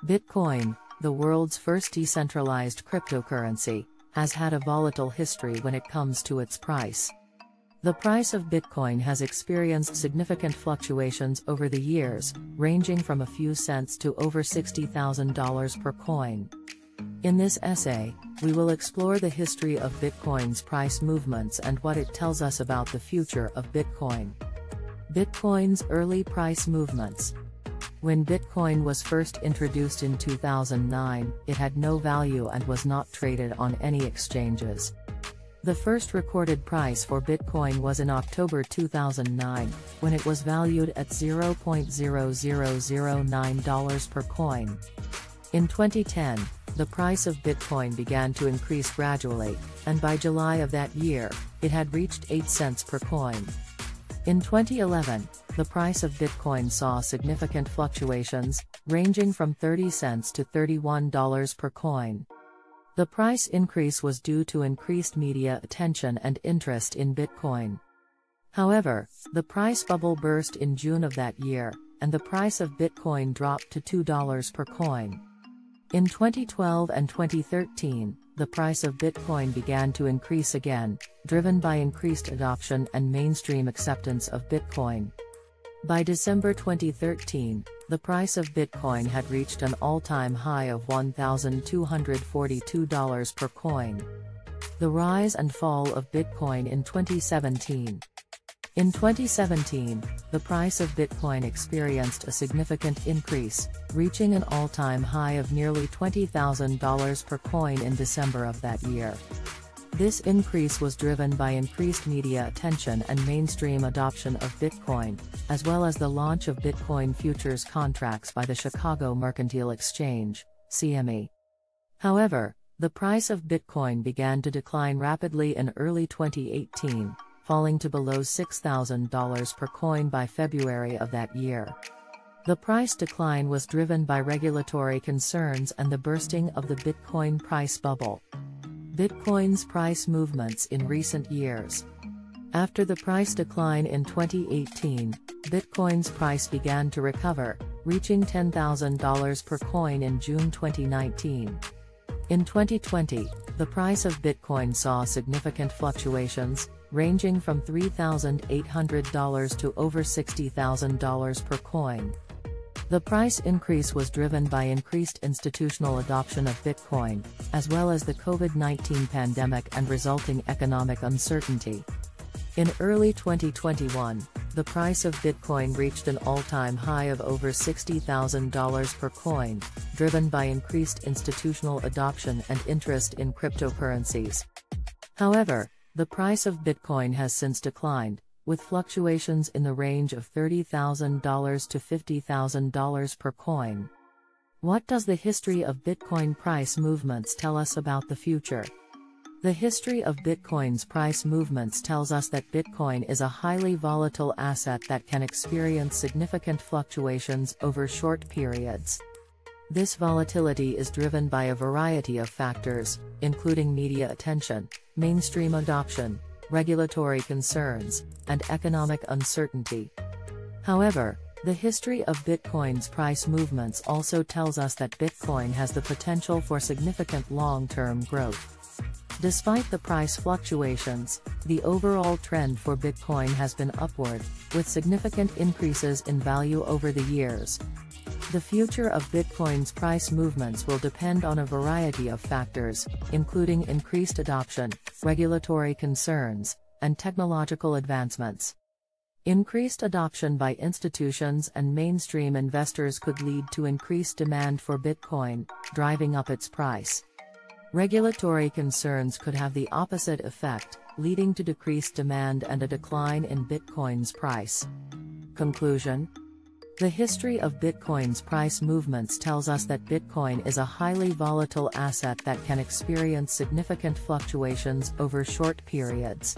Bitcoin, the world's first decentralized cryptocurrency, has had a volatile history when it comes to its price. The price of Bitcoin has experienced significant fluctuations over the years, ranging from a few cents to over $60,000 per coin. In this essay, we will explore the history of Bitcoin's price movements and what it tells us about the future of Bitcoin. Bitcoin's early price movements. When Bitcoin was first introduced in 2009, it had no value and was not traded on any exchanges. The first recorded price for Bitcoin was in October 2009, when it was valued at $0.0009 per coin. In 2010, the price of Bitcoin began to increase gradually, and by July of that year, it had reached 8 cents per coin. In 2011, the price of Bitcoin saw significant fluctuations, ranging from 30 cents to $31 per coin. The price increase was due to increased media attention and interest in Bitcoin. However, the price bubble burst in June of that year, and the price of Bitcoin dropped to $2 per coin. In 2012 and 2013, the price of Bitcoin began to increase again, driven by increased adoption and mainstream acceptance of Bitcoin. By December 2013, the price of Bitcoin had reached an all-time high of $1,242 per coin. The rise and fall of Bitcoin in 2017. In 2017, the price of Bitcoin experienced a significant increase, reaching an all-time high of nearly $20,000 per coin in December of that year. This increase was driven by increased media attention and mainstream adoption of Bitcoin, as well as the launch of Bitcoin futures contracts by the Chicago Mercantile Exchange, CME. However, the price of Bitcoin began to decline rapidly in early 2018, falling to below $6,000 per coin by February of that year. The price decline was driven by regulatory concerns and the bursting of the Bitcoin price bubble. Bitcoin's price movements in recent years. After the price decline in 2018, Bitcoin's price began to recover, reaching $10,000 per coin in June 2019. In 2020, the price of Bitcoin saw significant fluctuations, ranging from $3,800 to over $60,000 per coin. The price increase was driven by increased institutional adoption of Bitcoin, as well as the COVID-19 pandemic and resulting economic uncertainty. In early 2021, the price of Bitcoin reached an all-time high of over $60,000 per coin, driven by increased institutional adoption and interest in cryptocurrencies. However, the price of Bitcoin has since declined, with fluctuations in the range of $30,000 to $50,000 per coin. What does the history of Bitcoin price movements tell us about the future? The history of Bitcoin's price movements tells us that Bitcoin is a highly volatile asset that can experience significant fluctuations over short periods. This volatility is driven by a variety of factors, including media attention, mainstream adoption, regulatory concerns, and economic uncertainty. However, the history of Bitcoin's price movements also tells us that Bitcoin has the potential for significant long-term growth. Despite the price fluctuations, the overall trend for Bitcoin has been upward, with significant increases in value over the years. The future of Bitcoin's price movements will depend on a variety of factors, including increased adoption, regulatory concerns, and technological advancements. Increased adoption by institutions and mainstream investors could lead to increased demand for Bitcoin, driving up its price. Regulatory concerns could have the opposite effect, leading to decreased demand and a decline in Bitcoin's price. Conclusion: the history of Bitcoin's price movements tells us that Bitcoin is a highly volatile asset that can experience significant fluctuations over short periods.